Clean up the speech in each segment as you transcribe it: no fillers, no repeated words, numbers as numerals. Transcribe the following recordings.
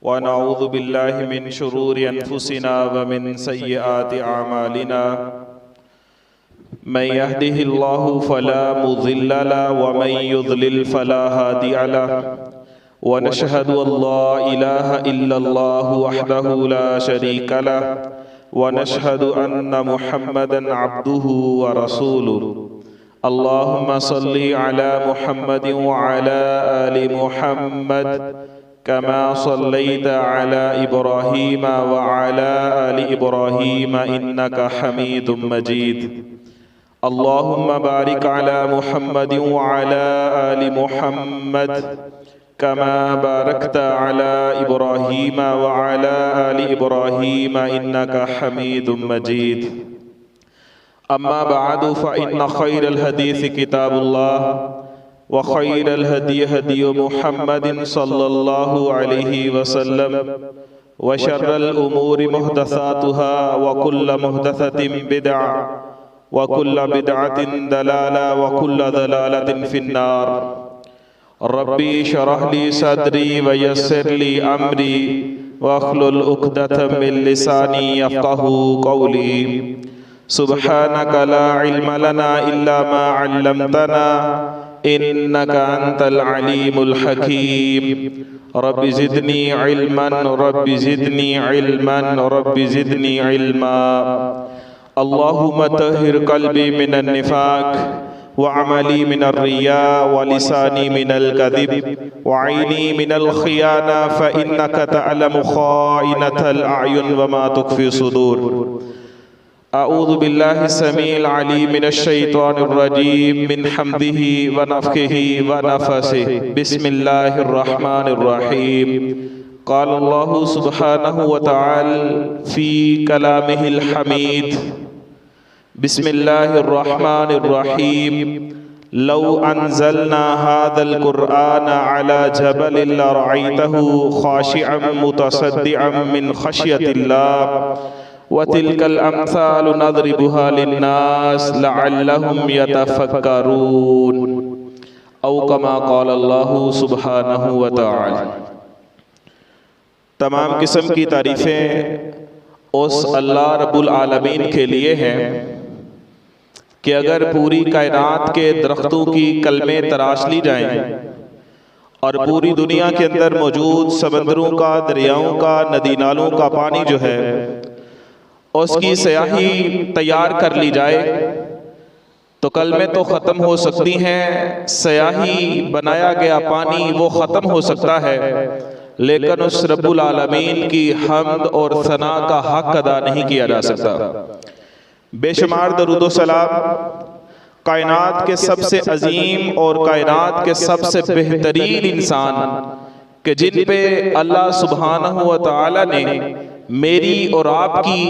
व नऊज़ु बिल्लाहि मिन शुरूरि अनफुसिना व मिन सय्यिआति अमालिना मन यहदिहिल्लाहु फला मुज़िल्ल लहु व मन युज़लिल फला हादिय लहु व नशहदु अल्ला इलाहा इल्लल्लाहु वहदहु ला शरीका लहु व नशहदु अन्न मुहम्मदन अब्दुहु व रसूलुहु। अल्लाहुम्मा सल्लि अला मुहम्मदिन व अला आलि मुहम्मद कमा सल्लैता अला इब्राहीम व अला आलि इब्राहीम इन्नका हमीदुम मजीद। अल्लाहुम्मा बारिक अला मुहम्मदिन व अला आलि मुहम्मद कमा बारकता अला इब्राहीम व अला आलि इब्राहीम इन्नका हमीदुम मजीद। अम्मा बअदु फ़इन्न खैरल हदीस किताबुल्लाह व खैरल हदी हदी मुहम्मदिन सल्लल्लाहु अलैहि वसल्लम व शर्रल उमूरि मुहदसातुहा व कुल्ल मुहदसतिन बिदअ व कुल्ल बिदअतिन दलाला व कुल्ल दलालतिन फिन्नार। रब्बी शरह ली सदरी व यस्सिर ली अमरी वहलुल उक़दतम मिन लिसानी यफ़क़हू क़ौली। सुब्हानका ला इल्म लना इल्ला मा अल्लमतना इन्नका अंतल अलीमुल हकीम। Rabbi ज़िदनी इल्मन rabbi ज़िदनी इल्मन rabbi ज़िदनी इल्मा। अल्लाहुम्मा तहिर क़ल्बी मिनन निफ़ाक़ व अमली मिनर रिया व लिसानी मिनल कज़िब व ऐनी मिनल ख़ियाना फ़इन्नका तअलमु ख़ाइनतल अयुन व मा तुख़फ़ी सुदूर। अऊज़ु बिल्लाहि समीइल अलीम मिनश शैतानिर रजीम मिन हम्दिही व नफ़्ख़िही व नफ़सिही। बिस्मिल्लाहिर रहमानिर रहीम। क़ाल अल्लाहु सुब्हानहु व तआला फ़ी कलामिहिल हमीद। बिस्मिल्लाहिर रहमानिर रहीम। लौ अंज़लना हाज़ल क़ुरआन अला जबलिन लरअयतहु ख़ाशिअन मुतसद्दिअन मिन ख़श्यतिल्लाह व तिल्कल अम्सालु नज़रिबुहा लिन्नास लअल्लहुम यतफ़क्करून। औ कमा क़ाल अल्लाहु सुब्हानहु व तआला। तमाम किस्म की तारीफ़ें उस अल्लाह रब्बुल आलमीन के लिए हैं कि अगर पूरी कायनात के दरख्तों की कलमें तराश ली जाएं और पूरी दुनिया के अंदर मौजूद समंदरों का, दरियाओं का, नदी नालों का पानी जो है उसकी स्याही तैयार कर ली जाए तो कलमें तो ख़त्म हो सकती हैं, स्याही बनाया गया पानी वो ख़त्म हो सकता है, लेकिन उस रब्बुल आलमीन की हम्द और सना का हक अदा नहीं किया जा सकता। बेशुमार दरूद व सलाम कायनात के सबसे अजीम और कायनात के सबसे बेहतरीन इंसान कि जिन पे अल्लाह सुब्हानहु व तआला ने मेरी और आपकी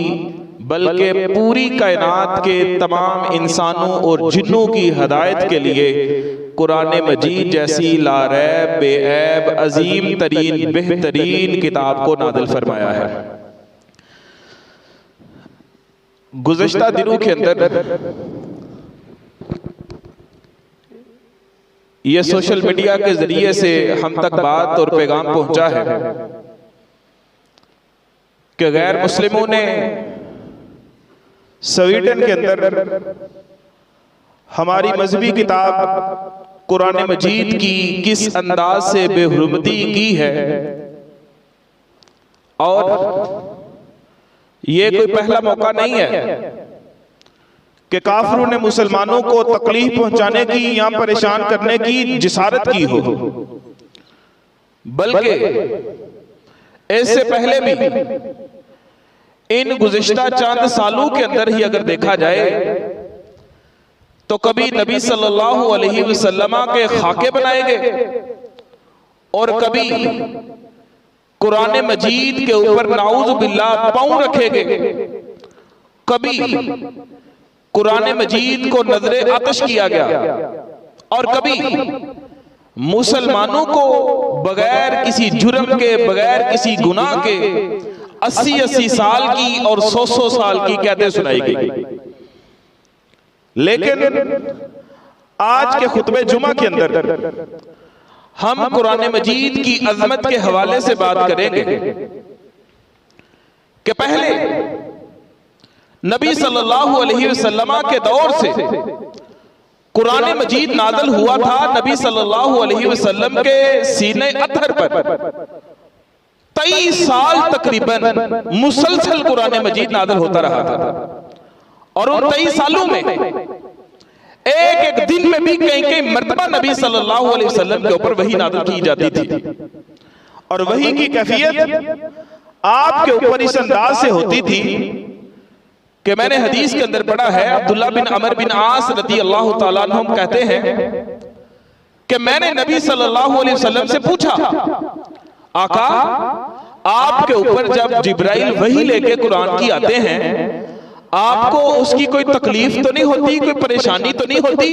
बल्कि पूरी कायनात के तमाम इंसानों और जिन्नों की हदायत के लिए कुरान मजीद जैसी लारैब बेऐब अजीम तरीन बेहतरीन किताब को नादिल फरमाया है। गुज़श्ता दिनों के अंदर ये सोशल मीडिया के जरिए से हम तक बात और पैगाम पहुंचा है कि गैर मुस्लिमों ने स्वीडन के अंदर हमारी मजहबी किताब कुरान मजीद की किस अंदाज से बेहुरमती की है। और ये कोई पहला मौका नहीं है कि काफिरों ने मुसलमानों को तकलीफ पहुंचाने की या परेशान करने की जिसारत की हो, बल्कि इससे पहले भी इन गुज़िश्ता चंद सालों के अंदर ही अगर देखा जाए तो कभी नबी सल्लल्लाहु अलैहि वसल्लम के खाके बनाए गए और कभी कुरान मजीद के ऊपर नाऊज़ु बिल्लाह पांव रखे गए, कभी कुरान मजीद को नजरे आतिश किया गया और कभी मुसलमानों को बगैर किसी जुर्म के, बगैर किसी गुनाह के 80-80 साल की और 100-100 साल की कैदें सुनाई गई। लेकिन आज के खुतबे जुमा के अंदर हम कुरान मजीद की अजमत के हवाले से बात करेंगे कि पहले नबी सल्लल्लाहु अलैहि वसल्लम के दौर से कुरान मजीद नाज़िल हुआ था। नबी सल्लल्लाहु अलैहि वसल्लम के सीने अत्हर पर 23 साल तकरीबन मुसलसल कुरान मजीद नाज़िल होता रहा था, और उन 23 सालों में एक एक दिन में भी कई कई मर्तबा नबी सल्लल्लाहु अलैहि वसल्लम के ऊपर वही नाज़िल की जाती थी, और वही की कैफियत आपके ऊपर इस अंदाज से होती थी कि मैंने हदीस के अंदर पढ़ा है, अब्दुल्ला बिन अमर बिन आस रज़ी अल्लाह तआला अन्हुम कहते हैं कि मैंने नबी सल्लल्लाहु अलैहि वसल्लम से पूछा, आका आपके ऊपर जब जिब्राइल वही लेके कुरान की आते हैं, आपको उसकी कोई तकलीफ तो नहीं होती, कोई परेशानी तो नहीं होती,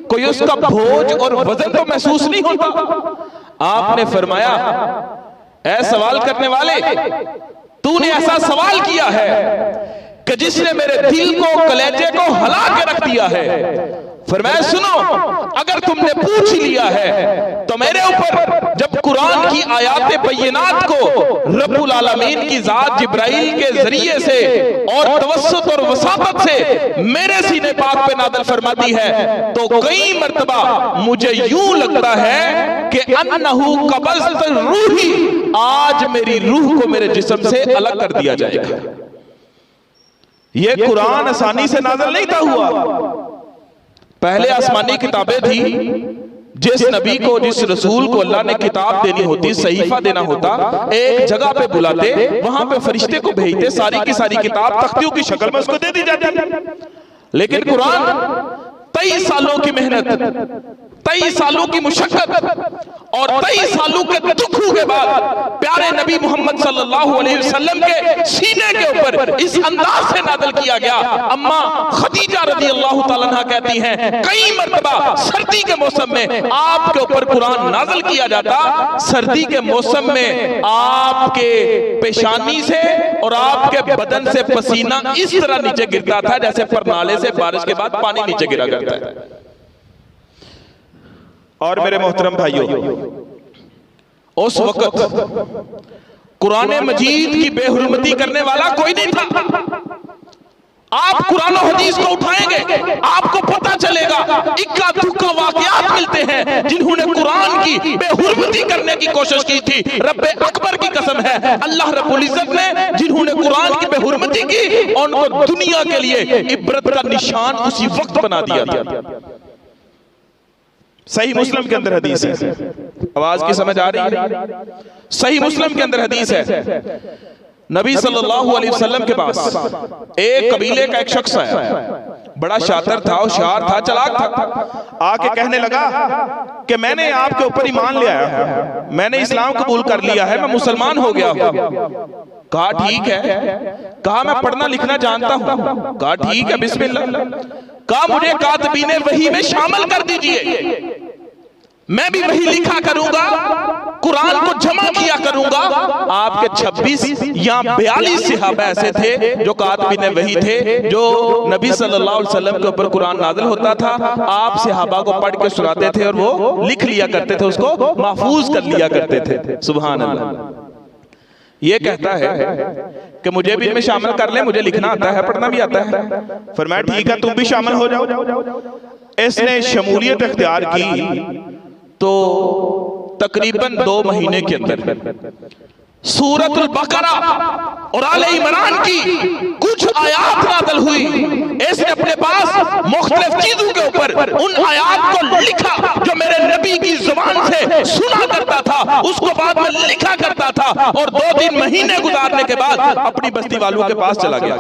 कोई उसका बोझ और वजन तो महसूस नहीं होता? आपने फरमाया, ऐ सवाल करने वाले, तूने ऐसा सवाल किया है कि जिसने मेरे दिल को, कलेजे को हिला के रख दिया है। फरमाया, सुनो, अगर तुमने पूछ लिया है तो मेरे ऊपर जब कुरान की आयात बय्यिनात को रब्बुल आलमीन की जात जिब्राइल के जरिए से और तवस्सुत और वसातत से मेरे सीने पाक पे नाज़िल फरमाती है, तो कई मर्तबा मुझे यूं लगता है कि अन्नहु कबज़त रूही, आज मेरी रूह को मेरे जिस्म से अलग कर दिया जाएगा। यह कुरान आसानी से नाज़िल नहीं था हुआ। पहले आसमानी किताबें थी, जिस नबी को, जिस रसूल को अल्लाह ने किताब देनी होती, सहीफा देना होता, एक जगह पे बुलाते, वहां पे फरिश्ते को भेजते, सारी की सारी किताब तख्तियों की शक्ल में उसको दे दी जाती। लेकिन कुरान 23 सालों की मेहनत, 23 सालों की मुशक्कत और 23 सालों के दुखों के बाद प्यारे नबी मोहम्मद सल्लल्लाहु अलैहि वसल्लम के सीने के ऊपर इस अंदाज से नाज़िल किया गया। अम्मा खदीजा रज़ी अल्लाह तआला अन्हा कहती हैं, कई मर्तबा सर्दी के मौसम में आपके ऊपर कुरान नाज़िल किया जाता। सर्दी के मौसम में आपके पेशानी से और आपके बदन से पसीना इस तरह नीचे गिरता था जैसे परनाले से बारिश के बाद पानी नीचे गिरा करता है। और मेरे मोहतरम भाइयों, उस वक्त कुरान मजीद की बेहुरमती करने वाला कोई नहीं था। आप कुरान और हदीस को उठाएंगे, आपको पता चलेगा इक्का दुक्का वाकयात मिलते हैं जिन्होंने कुरान की बेहुरमती करने की कोशिश की थी। रब्बे अकबर की कसम है, अल्लाह रब्बुल इज्जत ने जिन्होंने कुरान की बेहुरमती की उनको दुनिया के लिए इबरत का निशान उसी वक्त बना दिया था। सही मुस्लिम के अंदर हदीस है, आवाज की समझ आ रही है? सही मुस्लिम के अंदर हदीस है, नबी सल्लल्लाहु अलैहि वसल्लम के पास एक कबीले का एक शख्स आया, बड़ा शातिर था, होशियार था, चालाक था। आके कहने लगा कि मैंने आपके ऊपर ईमान ले आया, मैंने इस्लाम कबूल कर लिया है, मैं मुसलमान हो गया हूं। कहा ठीक है। कहा मैं पढ़ना लिखना जानता हूं। कहा ठीक है, बिस्मिल्लाह। कहा मुझे कातबीने वही में शामिल कर दीजिए, मैं भी वही लिखा करूंगा, कुरान को जमा किया करूंगा। आपके 26 या 42 सहाबा ऐसे थे जो कातबीने वही थे, जो नबी सल्लल्लाहु अलैहि वसल्लम के ऊपर कुरान नाज़िल होता था, आप सहाबा को पढ़ के सुनाते थे और वो लिख लिया करते थे, उसको महफूज कर लिया करते थे। सुभान अल्लाह। ये कहता है कि मुझे भी इनमें शामिल कर ले, मुझे लिखना आता है, पढ़ना भी आता है। फरमाया ठीक है, तुम भी शामिल हो जाओ। इसने शमूलियत इख्तियार की तो तकरीबन 2 महीने के अंदर सूरतुल बकरा और आले इमरान की कुछ आयात नाज़िल हुई। इसने अपने पास मुख्तलिफ चीजों के ऊपर उन आयात को लिखा जो मेरे नबी की जुबान से सुना करता था, उसको बाद में लिखा करता था, और 2-3 महीने गुजारने के बाद अपनी बस्ती वालों के पास चला गया।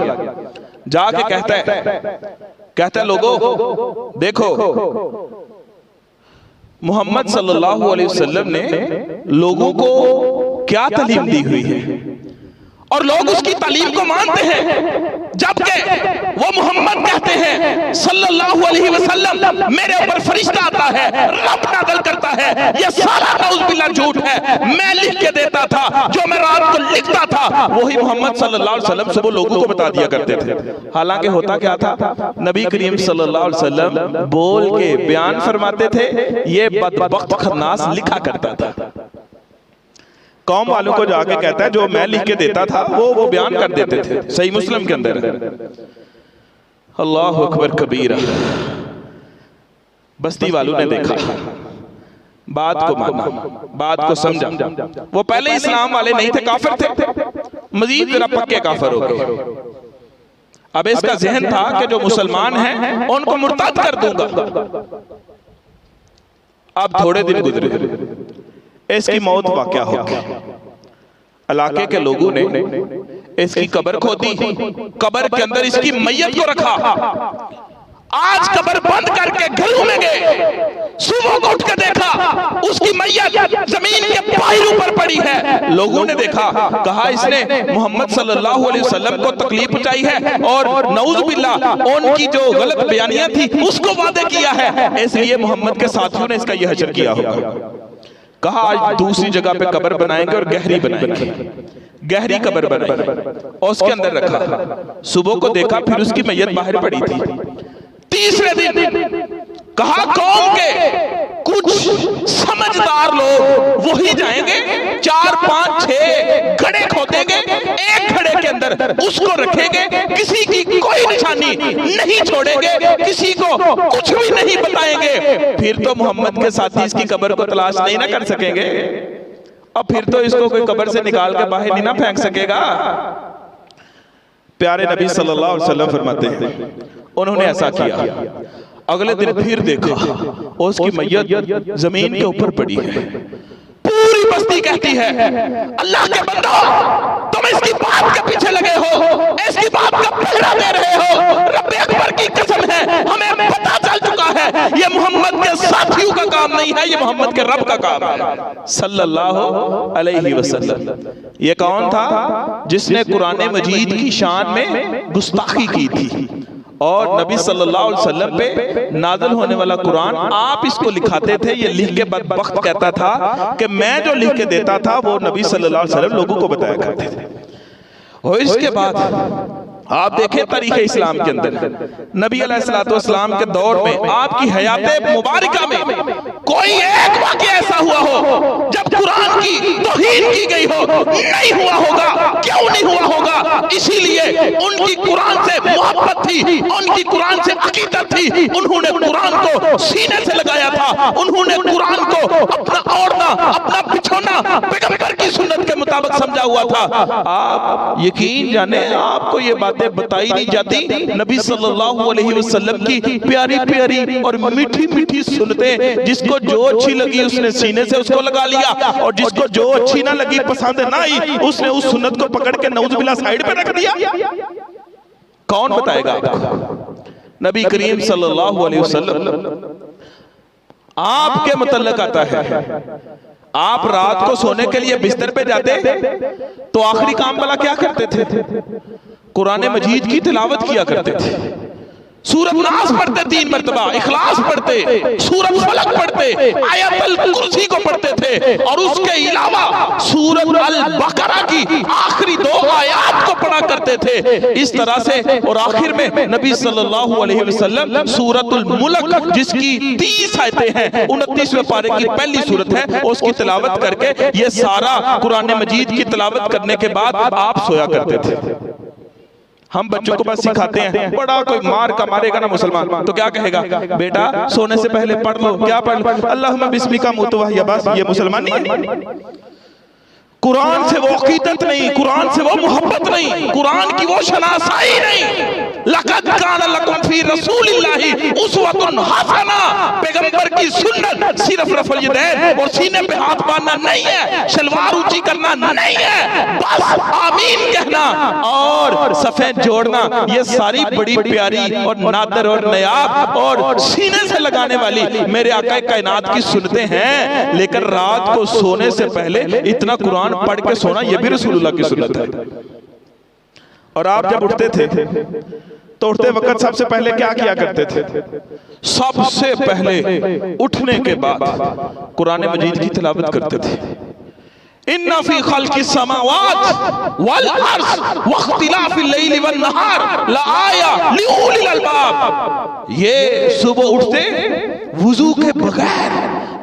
जाके कहता है लोगों देखो, मोहम्मद सल्लल्लाहु अलैहि वसल्लम ने लोगों को क्या तालीम दी हुई है और लोग उसकी तालीम को मानते हैं, जबकि वो मोहम्मद कहते हैं सल्लल्लाहु अलैहि वसल्लम मेरे ऊपर फरिश्ता आता है, रब नाज़िल करता है। ये सारा नाउज़ बिल्लाह झूठ है। मैं लिख के देता था, जो मैं रात को लिखता था वही मोहम्मद सल्लल्लाहु अलैहि वसल्लम सुबह लोगों को बता दिया करते थे। हालांकि होता क्या था, नबी करीम सल्लल्लाहु अलैहि वसल्लम बोल के बयान फरमाते थे, ये बदबख्त खन्नास लिखा करता था। कौम वालों को जाके कहता है जो मैं लिख के देता था वो बयान कर देते थे। सही मुस्लिम के अंदर। अल्लाह अकबर कबीरा। बस्ती वालों ने देखा, बात को माना, बात को समझा। वो पहले इस्लाम वाले नहीं थे, काफिर थे, मजीद जरा पक्के काफिर हो गए। अब इसका जहन था कि जो मुसलमान हैं उनको मुर्ताद कर दूंगा। अब थोड़े दिन गुजरे, इसकी मौत वाक़या हो गई। इलाके के लोगों ने इसकी कब्र खोदी, कब्र के अंदर इसकी मैयत को रखा। आज कब्र बंद करके घरों में गए, सुबह को उठ के देखा उसकी मैयत जमीन के पैरों पर पड़ी है। लोगों ने देखा, कहा इसने मोहम्मद सल्लल्लाहु अलैहि वसल्लम को तकलीफ पहुंचाई है और नऊज़ बिल्लाह उनकी जो गलत बयानियां थी उसको वादे किया है, इसलिए मोहम्मद के साथियों ने इसका यह हश्र किया होगा। कहा आज दूसरी जगह पे कब्र बनाएंगे और गहरी बनाएंगे, गहरी कब्र बनाएंगे और उसके अंदर रखा। सुबह को देखा फिर उसकी मैयत बाहर पड़ी थी। तीसरे दिन कहा कौम के कुछ समझदार लोग वही जाएंगे, 4, 5, 6 घड़े खोदेंगे, एक घड़े के अंदर उसको रखेंगे, किसी की कोई निशानी नहीं छोड़ेंगे, किसी को कुछ भी नहीं बताएंगे। फिर तो मोहम्मद के साथी इसकी कब्र को तलाश नहीं ना कर सकेंगे और फिर तो इसको कोई कब्र से निकाल के बाहर नहीं ना फेंक सकेगा। प्यारे नबी सल्लल्लाहु अलैहि वसल्लम फरमाते हैं उन्होंने ऐसा किया। अगले दिन फिर देखा और उसकी मैयत जमीन के ऊपर पड़ी है। पूरी बस्ती कहती है अल्लाह के बंदो तुम इसकी बात के पीछे लगे हो, इसकी बात का पहरा दे रहे हो। रब्बे अकबर की कसम है हमें पता चल चुका है ये मोहम्मद के साथियों का काम नहीं है, ये मोहम्मद के रब का काम है सल्लल्लाहु अलैहि वसल्लम। ये कौन था जिसने कुरान मजीद की शान में गुस्ताखी की थी और नबी सल्लल्लाहु अलैहि वसल्लम पे नाज़िल होने वाला कुरान आप इसको लिखाते थे। ये लिख के बदबख्त कहता था कि मैं जो लिख के देता था वो नबी सल्लल्लाहु अलैहि वसल्लम लोगों को बताया करते थे। और इसके बाद आप देखें तारीख़ इस्लाम के अंदर नबी अलैहिस्सलाम के दौर में आपकी हयात मुबारका में कोई एक वाक़या ऐसा हुआ हो जब कुरान की तौहीन की गई हो, नहीं हुआ होगा। क्यों नहीं हुआ होगा? इसीलिए उनकी कुरान से मोहब्बत थी, उनकी कुरान से अकीदत थी। उन्होंने कुरान को सीने से लगाया था, उन्होंने कुरान को अपना ओढ़ना, अपना बिछोना पैगंबर की सुन्नत के मुताबिक समझा हुआ था। आप यकीन जाने आपको ये बातें बताई नहीं जाती। नबी सल्लल्लाहु अलैहि वसल्लम की प्यारी प्यारी और मीठी मीठी सुन्नतें, जिसको जो अच्छी लगी उसने सीने से उसको लगा लिया और जिसको जो अच्छी ना लगी, पसंद ना आई, उसने उस सुन्नत को पकड़ के नऊज़ बिल्लाह साइड पे रख दिया। कौन बताएगा आपको? नबी करीम सल्लल्लाहु अलैहि वसल्लम आपके मुतल्लिक़ आता है। आप रात को सोने के लिए बिस्तर पे जाते तो आखिरी काम वाला क्या करते थे? कुरान मजीद की तिलावत किया करते थे। सूरत नास पढ़ते 3 मरतबा, इखलास पढ़ते, सूरत फलक पढ़ते, आयतुल कुर्सी को पढ़ते थे और उसके अलावा सूरत अल बकरा की आखिरी 2 आयत को पढ़ा करते थे। इस तरह से और आखिर में नबी सल्लल्लाहु अलैहि वसल्लम सूरतुल मुल्क जिसकी 30 आयतें हैं, 29वें पारे की पहली सूरत है, उसकी तिलावत करके ये सारा कुरान मजीद की तिलावत करने के बाद आप सोया करते थे। हम बच्चों को बस सिखाते हैं, बड़ा कोई मार का मारेगा ना मुसलमान तो क्या कहेगा, बेटा सोने से पहले पढ़ लो। क्या पढ़ लो? अल्लाहुम्मा बिस्मिका मुतवहिया। बस ये मुसलमान नहीं है। कुरान से वो अकीदत नहीं, कुरान से वो मोहब्बत नहीं, कुरान की वो शनासाई नहीं। लक़द काना लकुम फी रसूलिल्लाहि उस्वतुन हसना। पैगंबर की सुन्नत सिर्फ रफ़ल यदैन और सीने पे हाथ बांधना नहीं है, शलवार ऊंची करना नहीं है, बस आमीन कहना और सफेद जोड़ना। ये सारी बड़ी प्यारी और नादर और नायाब और सीने से लगाने वाली मेरे आका कायनात की सुन्नतें हैं। लेकिन रात को सोने से पहले इतना कुरान पढ़ के सोना यह भी रसूलुल्लाह की सुन्नत है। और आप जब उठते थे तो उठते वक्त सबसे पहले क्या किया करते थे? सबसे पहले उठने के बाद कुरान मजीद की तिलावत करते थे। इन्ना फी खल्क़िस समावात वल अर्ज़ वख्तिलाफ़िल लैली वन नहार लआया लिउलिल अलबाब। ये सुबह उठते वुजू के बगैर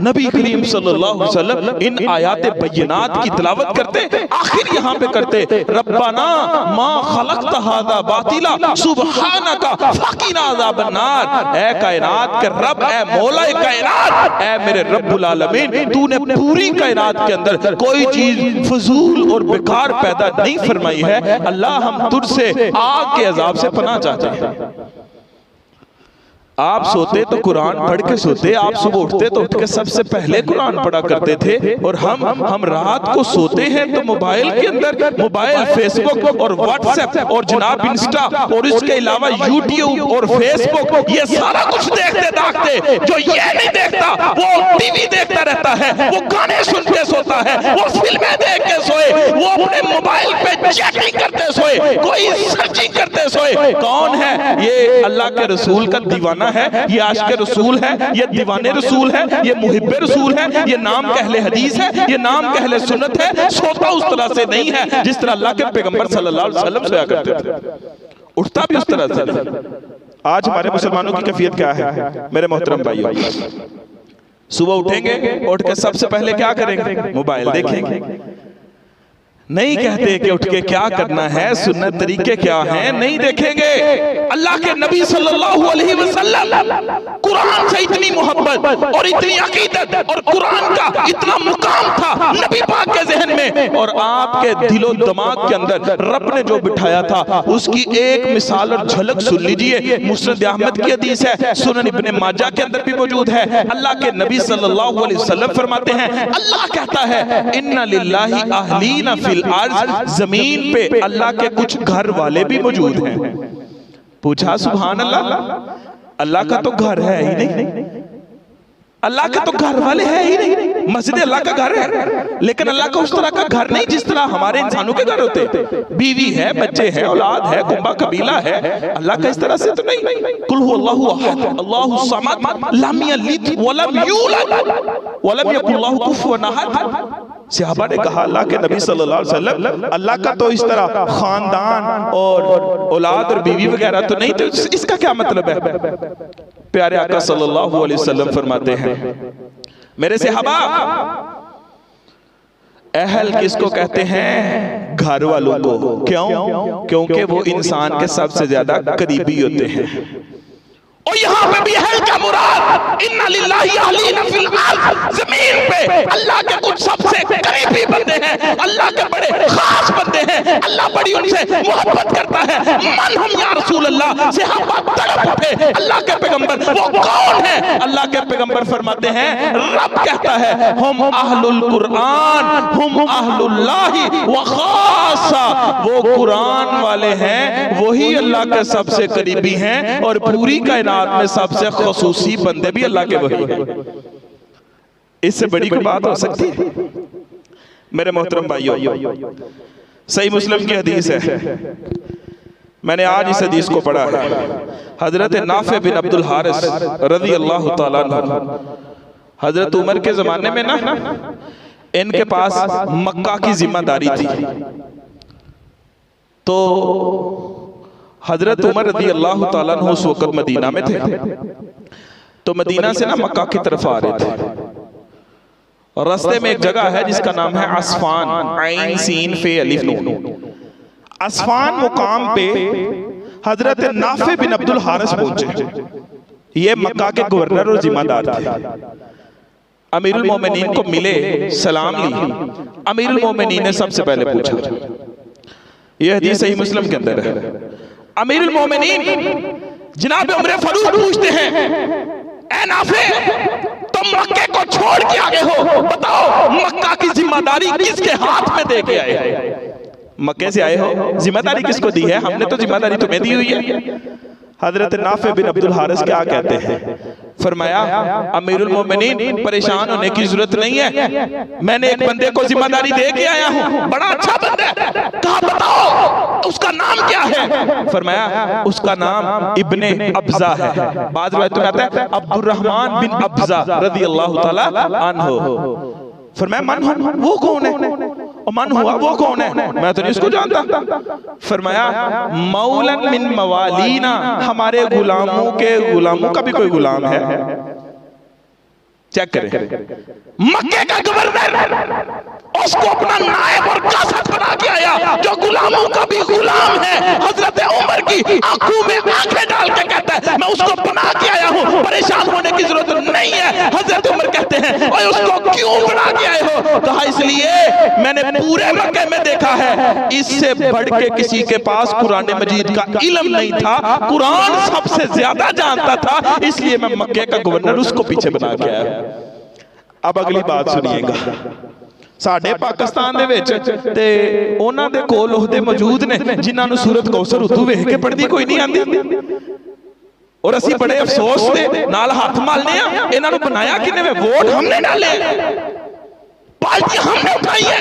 नबी करीम सल्लल्लाहु अलैहि वसल्लम इन आयात बय्यनात की तिलावत करते, आखिर यहाँ पे करते रब्बाना मा खलक़्त हाज़ा बातिला सुब्हानका फ़क़िना अज़ाबन नार। ऐ कायनात के रब, ऐ मौला कायनात, ऐ मेरे रब्बुल आलमीन, तूने पूरी कायनात के अंदर कोई चीज फजूल और बेकार पैदा नहीं फरमाई है। अल्लाह हम तुझसे आग के अजाब से पनाह चाहते हैं। आप सोते तो कुरान पढ़ के सोते, आप सुबह उठते तो उठ के सबसे पहले कुरान पढ़ा करते थे, और हम रात को सोते हैं तो मोबाइल के अंदर मोबाइल, फेसबुक और व्हाट्सएप और जनाब इंस्टा और इसके अलावा यूट्यूब और फेसबुक, ये सारा कुछ देखते दाखते। जो ये नहीं देखता वो टीवी देखता रहता है, वो गाने सुन के सोता है, वो फिल्में देख के सोए, वो अपने मोबाइल पे चैटिंग करते सोए, कोई सर्चिंग करते सोए। कौन है ये? अल्लाह के रसूल का दीवाना है, ये आशिक़ रसूल है, ये दीवाने रसूल है, ये मुहिब्बे रसूल है, ये नाम कहले हदीस है, ये नाम कहले सुन्नत है। सोता उस तरह से नहीं है जिस तरह अल्लाह के पैगंबर सल्लल्लाहु अलैहि वसल्लम सोया करते थे, उठता भी उस तरह से। आज हमारे मुसलमानों की कैफियत क्या है मेरे मोहतरम भाइयों? सुबह उठेंगे, उठ के सबसे पहले क्या करेंगे? मोबाइल देखेंगे। नहीं कहते कि उठ के क्या करना है, सुन्नत तरीके क्या हैं, नहीं देखेंगे। अल्लाह के नबी सल्लल्लाहु अलैहि वसल्लम कुरान से इतनी मोहब्बत और इतनी अकीदत और कुरान का इतना मुकाम था नबी पाक के ज़हन में, और आपके दिलो दिमाग के अंदर रब ने जो बिठाया था उसकी एक मिसाल और झलक सुन लीजिए। मुस्नद अहमद की हदीस है, सुनन इब्ने माजा के अंदर भी मौजूद है। अल्लाह के नबी सल्लल्लाहु अलैहि वसल्लम फरमाते हैं, अल्लाह कहता है इन्ना लिल्लाहि अहलीना फिल अर्ज़, जमीन पे अल्लाह के कुछ घर वाले भी मौजूद हैं। पूछा सुभान अल्लाह, अल्लाह का तो घर है ही नहीं, अल्लाह के तो घर वाले हैं ही नहीं। मस्जिद अल्लाह का घर है, लेकिन अल्लाह का उस तरह का घर नहीं जिस तरह हमारे इंसानों के घर होते हैं। बीवी है, बच्चे हैं, औलाद है, कुंबा कबीला है। अल्लाह का इस तरह से तो नहीं। कुल हुवल्लाहु अहद अल्लाहुस समद लम यलिद वलम यूलद वलम यकुल लहु कुफुवन अहद। सहाबा ने कहा अल्लाह के नबी सल्लल्लाहु अलैहि वसल्लम, अल्लाह का तो इस तरह खानदान और औलाद और बीवी वगैरह तो नहीं, तो इसका क्या मतलब है? प्यारे आका सल्लल्लाहु अलैहि वसल्लम फरमाते हैं, मेरे सहाबा, अहल किसको कहते हैं? घर वालों को। क्यों? क्योंकि वो इंसान के सबसे ज्यादा करीबी होते हैं। और यहाँ पे भी अहल का मुराद इन्ना लिल्लाहि अहलीना फिल अर्ज़, जमीन पे अल्लाह के कुछ सबसे करीबी बंदे हैं, अल्लाह के बड़े खास बंदे हैं, अल्लाह बड़ी उनसे मोहब्बत करता है। मन हम या रसूल अल्लाह, सहाबा तड़प उठे, अल्लाह के पैगंबर वो कौन है? अल्लाह के पैगंबर फरमाते हैं, रब कहता है हम अहलुल कुरान हम अहलुल्लाहि व खासा, वो कुरान वाले हैं, वही अल्लाह के सबसे करीबी हैं, और पूरी कायनात में सबसे खुसूसी बंदे भी अल्लाह के वही हैं। इससे बड़ी कोई बात हो सकती है मेरे मोहतरम भाइयों? सही मुस्लिम की हदीस है, मैंने आज इस हदीस को पढ़ा है। हजरत नाफे बिन अब्दुल हारिस रज़ी अल्लाह तआला अन्हु, हजरत उमर के जमाने में ना इनके पास मक्का की जिम्मेदारी थी। तो हजरत उमर रज़ी अल्लाह तआला अन्हु उस वक्त मदीना में थे, तो मदीना से ना मक्का की तरफ आ रहे थे, और रास्ते में एक जगह है जिसका नाम है अस्फान, आइन सीन फे अलिफ नून। अस्फान मुकाम पे हजरत नाफे बिन अब्दुल हारिस पहुंचे। ये मक्का के गवर्नर और जिम्मेदार थे। अमीरुल मोमिनीन को मिले, सलाम ली। अमीरुल मोमिनीन ने सबसे पहले पूछा, यह हदीस सही मुस्लिम के अंदर है, अमीरुल मोमिनीन जनाब उमर फारूक पूछते हैं, ऐ नाफे, तुम मक्के को छोड़ के आगे हो, बताओ मक्का की जिम्मेदारी किसके हाथ में दे के आए? मक्के से आए हो, जिम्मेदारी किसको दी है? हमने तो जिम्मेदारी तुम्हें दी हुई है। हजरत नाफे बिन अब्दुल हारिस क्या कहते हैं? फरमाया, अमीरुल मोमिनीन परेशान होने की जरूरत नहीं है, मैंने एक बंदे को जिम्मेदारी दे के आया हूँ, बड़ा अच्छा बंदा है। कहा बताओ उसका नाम क्या है? फरमाया उसका नाम इब्ने अब्जा है। बाद रिवायत में आता है अब्दुर्रहमान बिन अब्जा रज़ी अल्लाह तआला अन्हु। फरमाया मन हूं, वो कौन है? और मन हुआ वो कौन है? मैं तो नहीं उसको जानता। फरमाया मौलन मिन मवालीना, हमारे गुलामों के गुलामों का भी कोई गुलाम है? चेक करें, मक्के का गवर्नर उसको अपना नायब और कासद बना के आया, जो गुलामों का भी गुलाम है। हजरत उमर की आंखों में आंखें डाल के कहता है मैं उसको बना के आया हूं, परेशान होने की जरूरत नहीं है। हजरत उमर कहते हैं और उसको क्यों बना के आए हो? कहा इसलिए मैंने पूरे मक्के में देखा है इससे बढ़ के किसी के पास कुरान मजीद का इल्म नहीं था, कुरान सबसे ज्यादा जानता था, इसलिए मैं मक्के का गवर्नर उसको पीछे बना के आया। अब अगली बात सुनिएगा, साडे पाकिस्तान दे विच ते उन्हां दे कोल ओहदे मौजूद ने जिन्हां नूं सूरत कौसर उर्दू वेख के पढ़दी कोई नहीं आंदी, और असीं बड़े अफसोस दे नाल हाथ मालने आ। इन्हां नूं बनाया किने वे? वोट हमने डाले, पार्टी हमने उठाई है,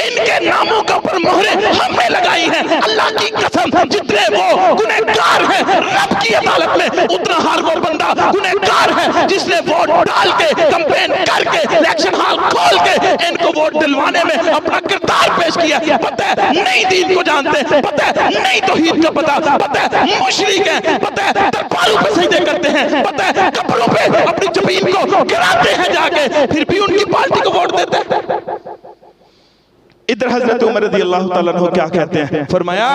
इनके नामों के ऊपर मोहरें हमने लगाई हैं। अल्लाह की कसम, जितने वो गुनहगार हैं रब की अदालत में, उतना हर वो बंदा गुनहगार है जिसने वोट डाल के, कैंपेन करके, इलेक्शन हॉल खोल के इनको वोट दिलवाने में अपना किरदार पेश किया। पता है नहीं दीन को जानते, पता है नहीं तौहीद का पता है मुशरिक हैं, पता है दरबारों पे सजदे करते हैं, पता है कब्रों पे अपनी जमीन को गिराते हैं जाके, फिर भी उनकी पार्टी को वोट देते हैं। इधर हजरत उमर रज़ी अल्लाह ताला अन्हु क्या कहते हैं? फरमाया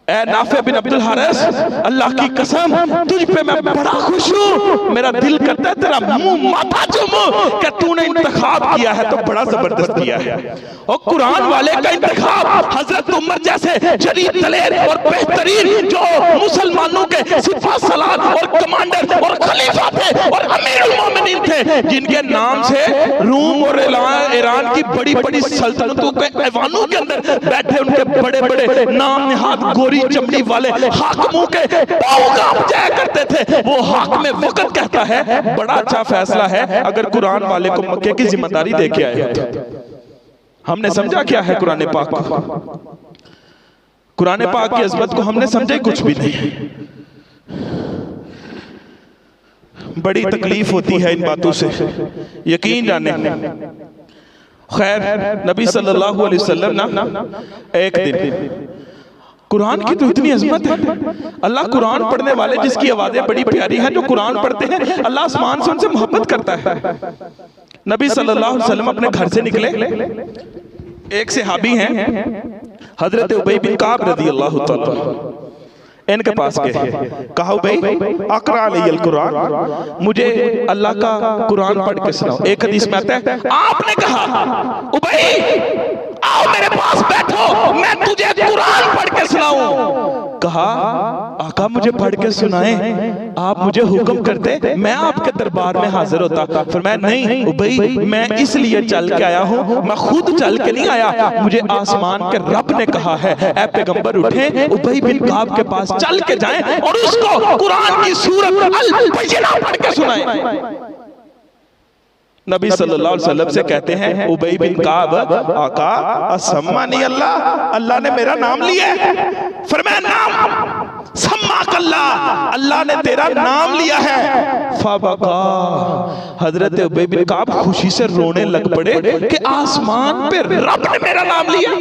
ए नाफे बिन अब्दुल हारिस, अल्लाह की कसम तुझ पे मैं बड़ा खुश हूँ, मेरा दिल करता है तेरा मुंह माथा चूमूं कि तूने इंतखाब किया है तो बड़ा जबरदस्त किया है। और कुरान वाले का इंतखाब हजरत उमर जैसे जरीद दलेर और बेहतरीन जो मुसलमानों के सिपा सलार और कमांडर और खलीफा थे और अमीरुल मोमिनीन थे, जिनके नाम से रूम और ईरान की बड़ी बड़ी सल्तनतों के ऐवानों के अंदर बैठे उनके बड़े बड़े नाम निहाद गोरी चमड़ी वाले हाकिमों के पांव कांप जाया करते थे। वो हाकिम वक्त कहता है बड़ा अच्छा फैसला है अगर कुरान वाले को मक्के की जिम्मेदारी दे के आए होते। हमने समझा क्या है कुरान पाक को? कुरान पाक की अजमत को हमने समझा कुछ भी नहीं। बड़ी तकलीफ होती है इन बातों से, यकीन जाने। खैर नबी सल्लल्लाहु अलैहि वसल्लम ना एक दिन, कुरान की तो इतनी अजमत है, अल्लाह कुरान पढ़ने वाले जिसकी आवाजें बड़ी प्यारी हैं, जो कुरान पढ़ते हैं अल्लाह आसमान से उनसे मोहब्बत करता है। नबी सल्लल्लाहु अलैहि वसल्लम अपने घर से निकले, एक सहाबी हैं हजरत उबई बिन काब रज़ी अल्लाह तआला, इनके पास गए, कहा उबई अक़रा अलैहिल कुरान, मुझे अल्लाह का कुरान पढ़ के सुनाओ। एक हदीस में आता है आपने कहा उबई आओ मेरे पास बैठो, मैं तुझे कुरान पढ़ के सुनाऊं। कहा आका मुझे पढ़ के सुनाएं, आप मुझे हुक्म करते मैं आपके दरबार में हाजिर होता। फरमाया नहीं उबई, मैं इसलिए चल के आया हूँ, मैं खुद चल के नहीं आया, मुझे आसमान के रब ने कहा है ऐ पैगंबर उठे उबई बिन काब के पास चल के जाएं और उसको कुरान की सूरत अल बय्यिना पढ़ के सुनाएं। नबी सल्लल्लाहु अलैहि वसल्लम से कहते हैं उबई बिन काब आका असम्मानी अल्लाह, अल्लाह ने मेरा नाम लिया है। फरमाया नाम सम्माक अल्लाह, अल्लाह ने तेरा नाम लिया है। फबका, हजरत उबई बिन काब खुशी से रोने लग पड़े कि आसमान पे रब ने मेरा नाम लिया।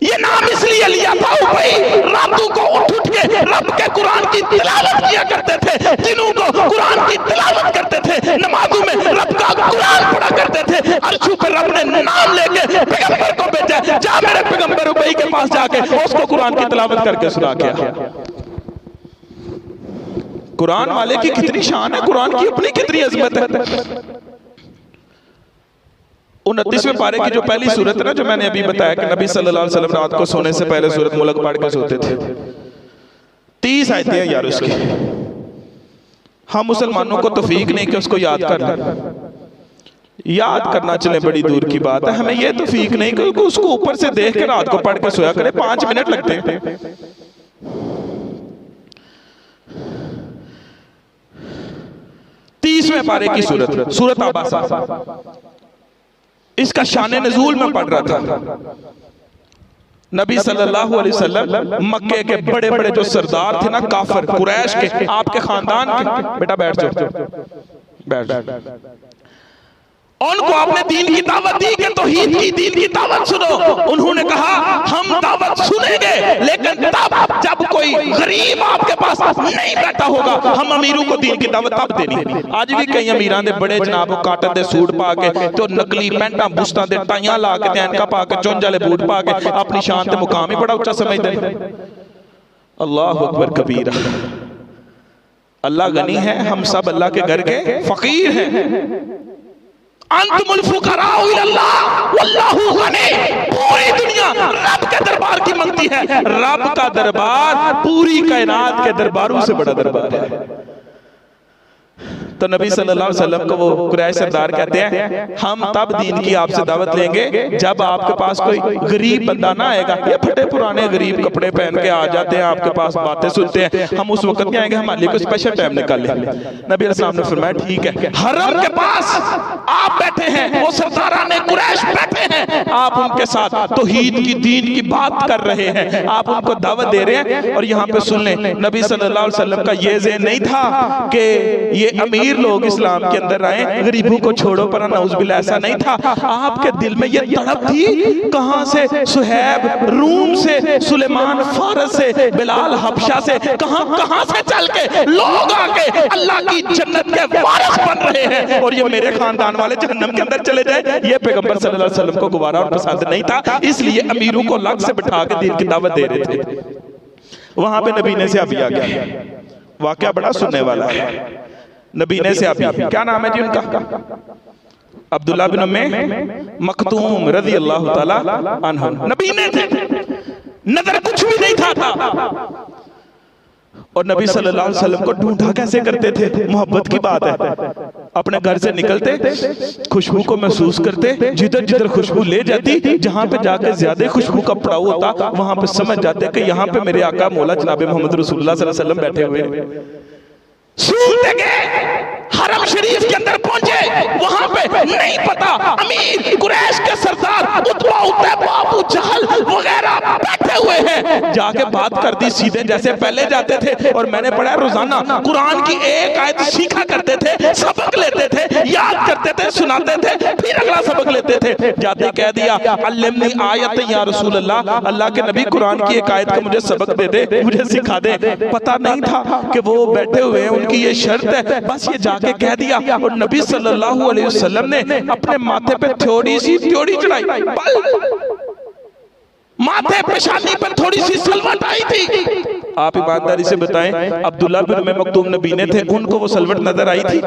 ये नाम इसलिए लिया था उबई रातों को उठ के रब के कुरान की तिलावत किया करते थे, दिनों को कुरान की तिलावत करते थे, नमाजों में रब का कुरान पढ़ा करते थे। अर्शों पे रब ने नाम लेके पैगंबर को भेजा, जा मेरे पैगंबर उबई के पास जाके उसको कुरान की तिलावत करके सुना के आ। कुरान वाले की कितनी शान है, कुरान की अपनी कितनी अजमत है। 29वें पारे की जो पहली सूरत है ना, जो मैंने अभी बताया कि नबी सल्लल्लाहु अलैहि वसल्लम रात को सोने से पहले सूरत मुल्क पढ़ के सोते थे। 30 आयतें हैं यार उसकी। हम मुसलमानों को तौफीक नहीं कि उसको याद कर लें, याद करना चले बड़ी दूर की बात है, हमें यह तौफीक नहीं कि उसको ऊपर से देख के रात को पढ़ के सोया करे, 5 मिनट लगते हैं। तीसवें पारे की सूरत, सूरत आबासा, इसका शान नज़ूल में पढ़ रहा था। नबी सल्लल्लाहु अलैहि वसल्लम मक्के के बड़े बड़े जो सरदार थे ना, काफिर कुरैश के, आपके खानदान के, बेटा बैठ जाओ, बैठ। उनको आपने दीन की दावत दी कि तौहीद की दीन की दावत सुनो। उन्होंने कहा हम दावत सुनेंगे, लेकिन तब जब कोई गरीब आपके पास नहीं बैठा होगा, हम अमीरों को दीन की दावत तब देनी। आज भी कई अमीरां दे बड़े जनाब काटन दे सूट पा के तो नकली पैंटा बुस्तां दे टाइयां ला के ऐनका पा के चुंझ वाले बूट पा के अपनी शान ते मुकाम ही बड़ा उच्चा समझदे। अल्लाह अकबर कबीरा। अल्लाह गनी है, हम सब अल्लाह के घर के फकीर हैं। अंतुमुल फुकराउ इलल्लाह वल्लाहु गनी। पूरी दुनिया रब के दरबार की मांगती है। रब का दरबार पूरी कायनात के दरबारों से बड़ा दरबार है। तो नबी सल्लल्लाहु अलैहि वसल्लम को वो कुरैश सरदार कहते हैं हम तब दीन की आपसे दावत लेंगे जब आपके पास कोई गरीब बंदा ना आएगा। ये फटे पुराने गरीब कपड़े पहन के आ जाते हैं आपके पास, बातें सुनते हैं, हम उस वक्त नहीं आएंगे, हमारे लिए कोई स्पेशल टाइम निकाल लें। नबी अलैहि ने फरमाया ठीक है, हरम के पास आप बैठे हैं, वो सरदाराने कुरैश बैठे हैं, आप उनके साथ तौहीद की दीन की बात कर रहे हैं, आप उनको दावत दे रहे हैं। और यहाँ पे सुन लें, नबी सल्लल्लाहु अलैहि वसल्लम का ये ज़हन नहीं था कि ये अमीर लोग इस्लाम के अंदर आए, गरीबों को छोड़ो पर नौज़ुबिल्लाह, ऐसा नहीं था। आपके दिल में ये तड़प थी, कहां से सुहैब रूम से, सुलेमान फारस से, बिलाल हबशा से, कहां से चल के लोग आके अल्लाह की जन्नत के वारिस बन रहे हैं और ये मेरे खानदान वाले जहन्नम के अंदर चले जाए। ये पैगंबर सल्लल्लाहु अलैहि वसल्लम को गुवारा और पसंद नहीं था, इसलिए अमीरों को अलग से बिठा के दीन की दावत दे रहे थे। वहां पे नबी ने से अभी आ गया, वाकया बड़ा सुनने वाला है। नबी ने से अभी, क्या नाम है जी उनका? अब्दुल्लाह बिन उम्मे मखतूम रज़ी अल्लाह ताला अन्हु। नबी ने थे, नजर कुछ भी नहीं था और नबी सल्लल्लाहु अलैहि वसल्लम को ढूंढा कैसे करते थे। मोहब्बत की बात है, अपने घर से निकलते, खुशबू को महसूस करते, जिधर जिधर खुशबू ले जाती, जहां पे जाकर ज्यादा खुशबू का पड़ाव होता वहां पे समझ जाते कि यहाँ पे मेरे आका मौला जनाब मोहम्मद रसूलुल्लाह सल्लल्लाहु अलैहि वसल्लम बैठे हुए। सूरत गए, हरम शरीफ के अंदर पहुंचे, वहां पे नहीं पता अमीर कुरैश के सरदार उतबा उतैबा अबू जहल वगैरह बैठे हुए हैं। जाके बात कर दी सीधे जैसे पहले जाते थे। और मैंने पढ़ा रोजाना कुरान की एक आयत सीखा करते थे, सबक लेते थे, याद करते थे, सुनाते थे, फिर अगला सबक लेते थे। जाते कह दिया अल्लिमनी आयत या रसूल अल्लाह, अल्लाह के नबी कुरान की एक आयत का मुझे सबक दे दे, मुझे सिखा दे। पता नहीं था कि वो बैठे हुए हैं, उनकी ये शर्त है, बस ये जाके कह दिया। और नबी सल्लल्लाहु अलैहि वसल्लम ने अपने माथे पे थोड़ी सी त्योड़ी चढ़ाई, माथे पेशानी पर थोड़ी सी सलवट आई थी। आप ईमानदारी से बताएं, अब्दुल्लाह बिन उम्मे मक्तूम नबी ने थे, उनको वो सलवट नजर आई थी?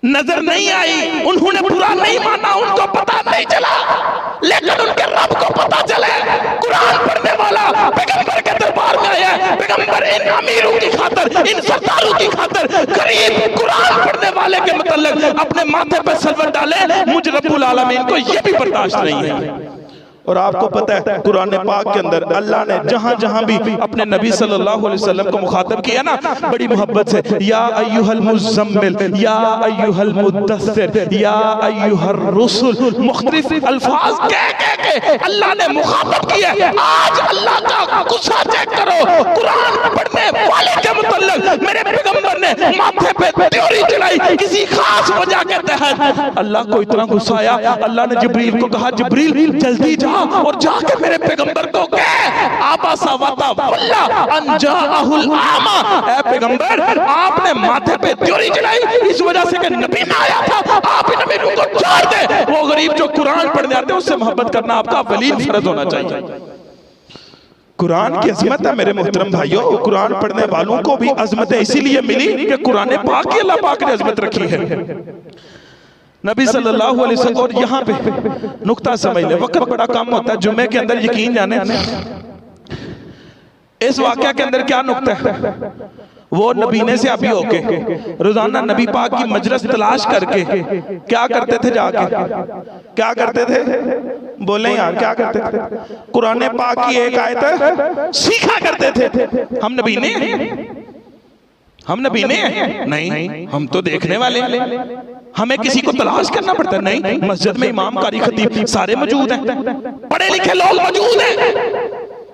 नजर नहीं आई। उन्होंने बुरा नहीं माना, उनको पता नहीं चला, लेकिन उनके रब को पता चले। कुरान पढ़ने वाला पैगंबर के दरबार में आया, पैगंबर इन अमीरों की खातिर, इन सरदारों की खातिर गरीब कुरान पढ़ने वाले के मतलब अपने माथे पर सलवट डाले, मुझ रब्बुल आलमीन को यह भी बर्दाश्त नहीं है। और आपको पता है कुरान पाक के अंदर अल्लाह ने जहां जहां भी अपने नबी सल्लल्लाहु अलैहि वसल्लम को मुखातब किया ना, बड़ी मोहब्बत से या अय्युहल मुज़म्मिल, या अय्युहल मुद्दस्सिर, या अय्युहर रुसुल, मुख्तलिफ अल्फाज कह के अल्लाह ने मुखातब किया। आज अल्लाह का गुस्सा चेक करो, कुरान पढ़ने वाले के मुतल्लिक मेरे पैगंबर ने माथे पे त्योरी चढ़ाई किसी खास वजह के तहत। अल्लाह को इतना गुस्सा आया, अल्लाह ने जिब्रील को कहा जिब्रील जल्दी जा और जाके मेरे पैगंबर को कह आबासा वता वल्ला अन जाअहुल आमा, ऐ पैगंबर आपने माथे पे त्योरी चढ़ाई इस वजह से कि नबी ना आया था, आप इन नबी को छोड़ दे। वो गरीब जो कुरान पढ़ने आते हैं उससे मोहब्बत करना आपका अव्वलीन फर्ज होना चाहिए। कुरान की अजमत है मेरे मोहतरम भाइयों, कुरान पढ़ने वालों को भी अजमत इसीलिए मिली कि कुरान पाक की अल्लाह पाक ने अजमत रखी है। नबी सल्लल्लाहु अलैहि वसल्लम, और यहाँ पे नुक्ता समझ ले, वक्त बड़ा कम होता है, जुम्मे के अंदर यकीन जाने इस वाकया के अंदर क्या नुक्ता है। वो नबीने से अभी होके रोजाना नबी पाक की मजलिस तलाश करके क्या करते थे, जाके क्या करते थे, बोले यार क्या करते थे, कुरान पाक की एक आयत सीखा करते थे। हम नबीने नहीं, हम तो देखने वाले, हमें किसी को तलाश करना पड़ता है। नहीं, मस्जिद में इमाम कारी खतीब सारे मौजूद हैं, पढ़े लिखे लोग मौजूद हैं,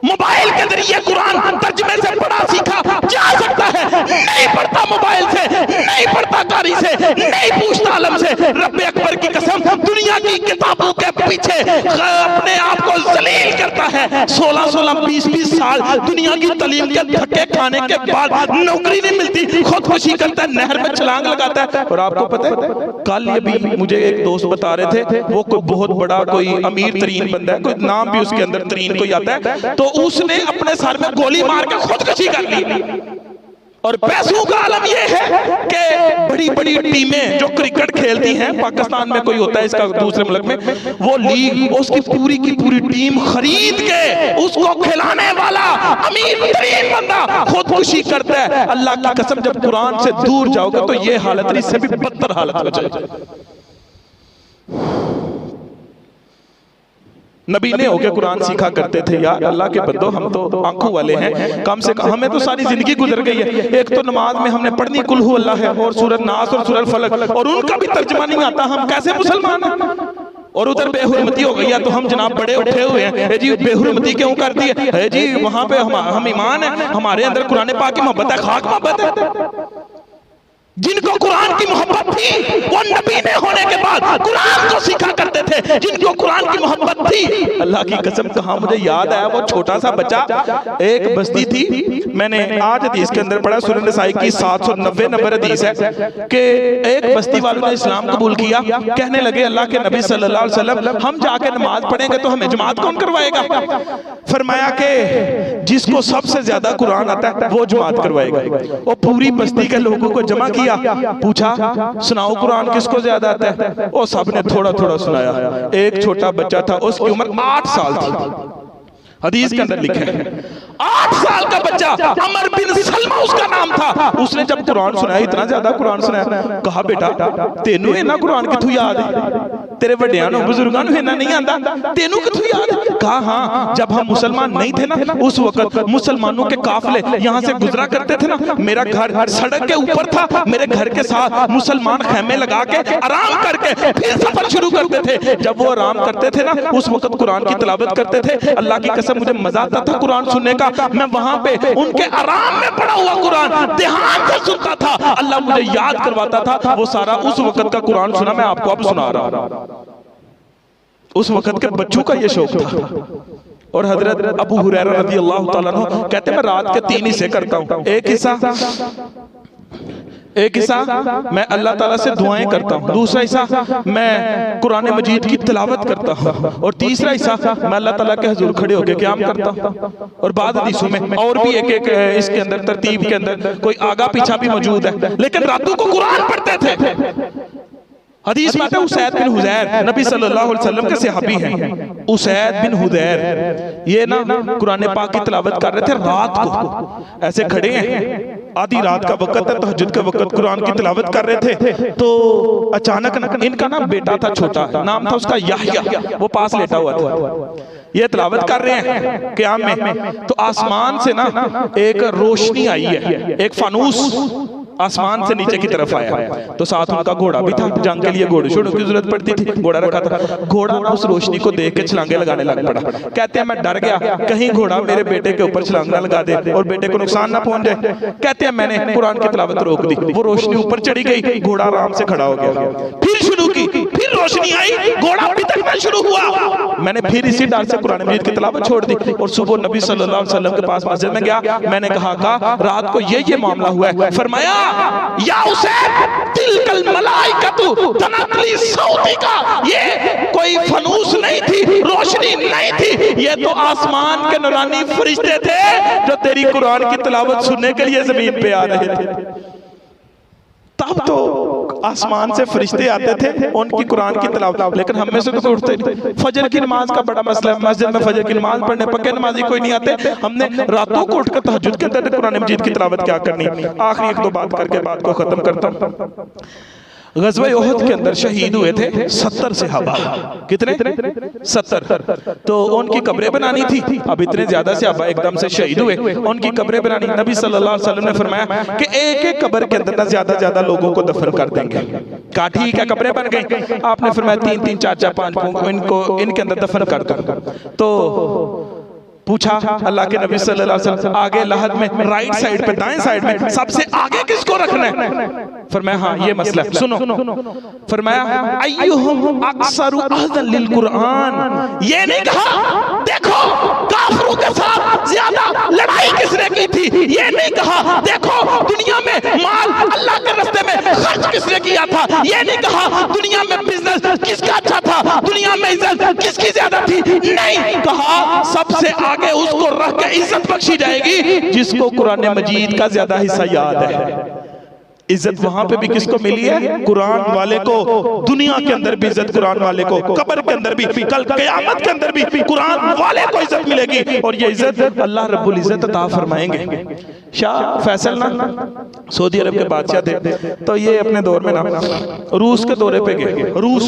मोबाइल के जरिए कुरान तर्जुमे से पढ़ा सीखा जा सकता है, नहीं पढ़ता मोबाइल से, नहीं पढ़ता कारी से, नहीं पूछता आलम से। रब्बे अकबर की कसम, दुनिया की किताबों के पीछे अपने आप को जलील करता है। 16-16, 20-20 साल दुनिया की तालीम के धक्के खाने के बाद नौकरी नहीं मिलती, खुदकुशी करता है, नहर में छलांग लगाता है। और आपको पता है, कल ये भी मुझे एक दोस्त बता रहे थे, वो कोई बहुत बड़ा कोई अमीर तरीन बंदा है, कोई नाम भी उसके अंदर तरीन कोई आता है, तो उसने अपने सर में गोली मार के खुदकुशी कर ली। और पैसों का आलम यह है कि बड़ी बड़ी टीमें जो क्रिकेट खेलती हैं, पाकिस्तान में कोई होता है इसका दूसरे मुल्क में, वो लीग उसकी पूरी की पूरी टीम खरीद के उसको खिलाने वाला अमीर तरीन बंदा खुदकुशी करता है। अल्लाह की कसम, जब कुरान से दूर जाओगे तो ये हालत नहीं, इससे भी बदतर हालत हो जाएगी। नबी ने होकर कुरान सीखा करते थे। यार अल्लाह के बंदो, हम तो आंखों वाले हैं, कम से कम हमें तो सारी जिंदगी गुजर गई है। एक तो नमाज में हमने पढ़नी कुल हु अल्लाह है और सूरत नास और सूरत फलक, और उनका भी तर्जुमा नहीं आता, हम कैसे मुसलमान हैं? और उधर बेहुरमती हो गई है तो हम जनाब बड़े उठे हुए हैं, जी बेहुरमती क्यों कर दी है जी, वहां पे हम ईमान है, हमारे अंदर कुरान पाक की मोहब्बत है, खाक मोहब्बत है। जिनको कुरान की मोहब्बत थी वो नबी ने होने के बाद कुरान को सीखा करते थे। जिनको कुरान की मोहब्बत थी, अल्लाह की कसम, कहा मुझे याद आया वो छोटा सा बच्चा, एक बस्ती थी, मैंने आज हदीस के अंदर पढ़ा, सूरह निसा की 790 नंबर हदीस है कि एक बस्ती वालों ने इस्लाम कबूल किया। कहने लगे अल्लाह के नबी सल्लल्लाहु अलैहि वसल्लम, हम जाके नमाज पढ़ेंगे तो हमें जमात कौन करवाएगा? फरमाया कि जिसको सबसे ज्यादा कुरान आता है वो जमात करवाएगा। वो पूरी बस्ती के लोगों को जमा किया, पूछा सुनाओ कुरान किसको ज्यादा आता है? वो सब ने थोड़ा थोड़ा सुनाया। एक छोटा बच्चा था, उसकी उम्र 8 साल थी, हदीस के अंदर लिखा है 8 साल का बच्चा, अमर बिन सलमा उसका नाम था। उसने जब कुरान सुनाया, इतना ज्यादा कुरान सुनाया, कहा बेटा तेनू इना कुरान किथों याद है? तेरे वड्डियां नूं बुजुर्गां नूं इना नहीं आंदा, तेनू किथों याद है? कहा हाँ, जब हम मुसलमान नहीं थे ना, उस वक्त मुसलमानों के काफिले यहाँ से गुजरा करते थे ना, मेरा घर सड़क के ऊपर था, मेरे घर के साथ मुसलमान खैमे लगा के आराम करके फिर सफर शुरू करते थे। जब वो आराम करते थे ना, उस वक्त कुरान की तिलावत करते थे। अल्लाह की कसम, मुझे मजा आता था कुरान सुनने का। मैं वहां पे उनके आराम में पढ़ा हुआ कुरान ध्यान से सुनता था, अल्लाह मुझे याद करवाता था। वो सारा उस वक्त का कुरान सुना, मैं आपको अब सुना रहा हूं। उस वक्त के बच्चों का ये शौक था। और हजरत अबू हुरैरा रज़ी अल्लाह तआला अन्हु कहते हैं, मैं रात के 3 हिस्से करता हूं। एक हिस्सा मैं अल्लाह ताला से दुआएं करता हूँ, दूसरा हिस्सा मैं कुरान मजीद की तिलावत करता हूँ, और तीसरा हिस्सा मैं अल्लाह ताला के हुजूर खड़े होकर क़याम करता हूँ। और बाद हदीसों में और भी एक एक इसके अंदर तरतीब के अंदर कोई आगा पीछा भी मौजूद है, लेकिन रातों को कुरान पढ़ते थे। हदीस में आता है उसैद बिन हुज़ैर नबी सल्लल्लाहु अलैहि वसल्लम के सहाबी हैं। उसैद बिन हुज़ैर ये ना कुरान पाक की तिलावत कर रहे थे रात को, ऐसे खड़े हैं, आधी रात का वक्त है, तहज्जुद का वक्त, कुरान की तिलावत कर रहे थे। तो अचानक इनका ना बेटा था छोटा, नाम था उसका याह्या, वो पास लेटा हुआ था। ये तिलावत कर रहे हैं क़याम में, तो आसमान से ना एक रोशनी आई है, एक फानूस आसमान से नीचे की तरफ आया। तो साथ उनका घोड़ा भी था, जंग के लिए घोड़े छोड़ों की जरूरत पड़ती थी, घोड़ा रखा था। घोड़ा उस रोशनी को देख के छलांगे लगाने लग पड़ा। कहते हैं मैं डर गया, कहीं घोड़ा मेरे बेटे के ऊपर छलांग ना लगा दे और बेटे को नुकसान ना पहुंच जाए। कहते हैं मैंने कुरान की तिलावत रोक दी, वो रोशनी ऊपर चढ़ी गई, घोड़ा आराम से खड़ा हो गया। फिर शुरू की, फिर रोशनी आई, घोड़ा बितकना शुरू हुआ। मैंने फिर इसी डर से कुरान मजीद की तिलावत छोड़ दी और सुबह नबी सल्लल्लाहु अलैहि वसल्लम के पास मस्जिद में गया। मैंने कहा रात को ये मामला हुआ है। फरमाया या उसैद तिलकल मलाइकतु तनकली सौती का, ये कोई फनूस नहीं थी, रोशनी नहीं थी, ये तो आसमान के नूरानी फरिश्ते थे जो तेरी कुरान की तिलावत सुनने के लिए जमीन पे आ रहे थे। तब तो आसमान से फरिश्ते आते थे उनकी कुरान की तिलावत, लेकिन हम में से तो कोई उठते नहीं। फजर की नमाज का बड़ा मसला है, मस्जिद में फजर की नमाज पढ़ने पक्के नमाजी कोई नहीं आते। हमने रातों को उठकर तहज्जुद के अंदर कुरान मजीद की तिलावत क्या करनी। आखिरी 1-2 बात करके बात को खत्म करता हूं। ग़ज़वा उहद के अंदर शहीद हुए थे 70 सहाबा। कितने? 70। तो उनकी कब्रें बनानी थी। अब इतने ज्यादा सहाबा एकदम से शहीद हुए, उनकी कब्रें बनानी। नबी सल्लल्लाहु अलैहि वसल्लम ने फरमाया कि एक एक कब्र के अंदर ना ज्यादा लोगों को दफन कर देंगे। कहा ठीक है, कब्रें बन गई। आपने फरमाया 3-3, 4-4, 5 इनको इनके अंदर दफन कर दो। तो पूछा अल्लाह के नबी सल्लल्लाहु अलैहि वसल्लम आगे लहद में राइट साइड पे दाएं साइड में सबसे आगे किसको रखना है? फरमाया हाँ ये मसला है, सुनो। फरमाया अय्युहुम अक्सरु अहदन लिल कुरान, ये नहीं कहा देखो काफिरों के साथ ज्यादा लड़ाई किसने की थी, ये नहीं कहा देखो दुनिया में माल अल्लाह के रास्ते में खर्च किसने किया था, ये नहीं कहा दुनिया में बिजनेस किसका अच्छा था, दुनिया में इज्जत किसकी ज्यादा थी, नहीं कहा सबसे आगे उसको रख के इज्जत बख्शी जाएगी जिसको कुरान मजीद का ज्यादा हिस्सा याद है। इज्जत वहां पे भी किसको मिली है? कुरान वाले को। दुनिया के अंदर भी इज्जत कुरान वाले को, कब्र के अंदर भी, कल क़यामत के अंदर भी कुरान वाले को इज्जत मिलेगी। और ये इज्जत अल्लाह रब्बुल इज्जत अता फरमाएंगे। शाह फैसल ना सऊदी अरब के बादशाह थे, तो ये अपने दौर में ना रूस के दौरे पे गए। रूस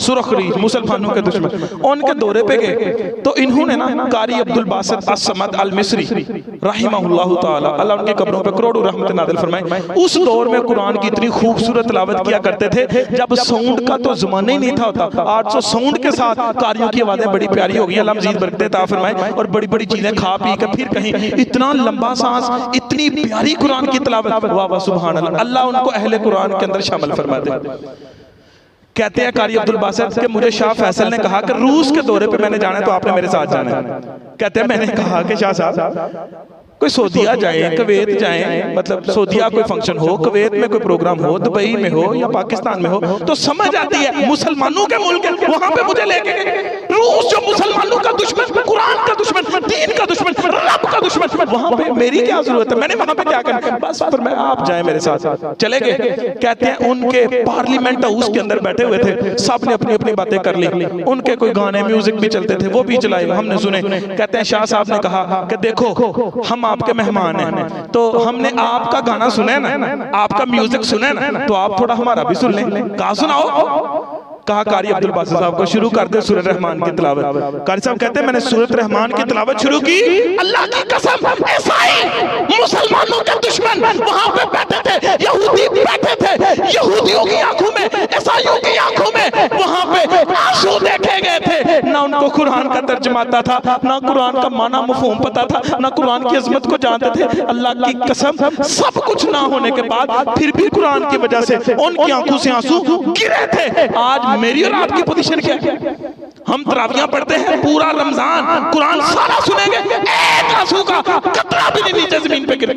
सुरखरी मुसलमानों के दुश्मन, उनके दौरे पे गए तो इन्होंने ना कारी अब्दुल बासित अस-समद अल मिस्री रहिमहुल्लाहु ताला, अल्लाह उनकी कब्रों पे करोड़ों रहमत नाज़िल फरमाए, उस दौर में कुरान की इतनी खूबसूरत तिलावत किया करते थे जब साउंड का तो जमाना ही नहीं था होता। आज तो साउंड के साथ कारियों की आवाजें बड़ी प्यारी हो गई, अल्लाह मजीद बरकत अता फरमाए। और बड़ी बड़ी चीजें खा पी के फिर कहीं इतना लंबा सांस, इतनी प्यारी कुरान की तिलावत, वाह वाह सुभान अल्लाह। अल्लाह उनको अहले कुरान के अंदर शामिल फरमा दे। कहते हैं कारी अब्दुल बासित के मुझे शाह फैसल ने कहा कि रूस के दौरे पे मैंने जाना है तो आपने मेरे साथ जाना है। कहते हैं मैंने कहा कि शाह साहब कोई सऊदिया जाए, कुवैत जाए, मतलब सऊदिया कोई फंक्शन हो, कुवैत में कोई प्रोग्राम हो, दुबई में हो या पाकिस्तान में हो तो समझ आती है मुसलमानों के मुल्क है, वहां पे मुझे लेके रूस जो मुसलमानों का दुश्मन, कुरान का दुश्मन, दीन का दुश्मन, रब का दुश्मन, वहां पे मेरी क्या जरूरत है, मैंने वहां पे क्या करना, बस पर मैं आप जाए मेरे साथ। चले गए। कहते हैं उनके पार्लियामेंट हाउस के अंदर बैठे हुए थे, सब ने अपनी अपनी बातें कर ली, उनके कोई गाने म्यूजिक भी चलते थे, वो भी चलाए, हमने सुने। कहते हैं शाह साहब ने कहा कि देखो हम आपके मेहमान हैं, तो हमने आपका गाना सुना है ना, आपका म्यूजिक सुना है ना, तो आप थोड़ा हमारा भी सुन लें। कहा सुनाओ। कहा कारी अब्दुल बासित साहब को शुरू कर दे सूरह रहमान की तिलावत। कारी साहब कहते हैं मैंने सूरह रहमान की तिलावत शुरू की, अल्लाह की कसम ईसाई मुसलमानों के दुश्मन वहां पे बैठे थे, यहूदी बैठे थे, यहूदियों की आंखों में, ईसाइयों की आंखों में वहां पे आंसू देखे गए थे। ना उनको कुरान का तर्जुमा आता था, ना कुरान का माना मफहूम पता था, ना कुरान की अजमत को जानते थे। अल्लाह की कसम सब कुछ ना होने के बाद फिर भी कुरान की वजह से उनकी आंखों से आंसू गिरे थे। आज मेरी और आपकी पोजीशन क्या है? हम तरावियां पढ़ते हैं पूरा रमजान, कुरान सारा सुनेंगे, एक आंसू का कतरा भी नहीं नीचे जमीन पे गिरे।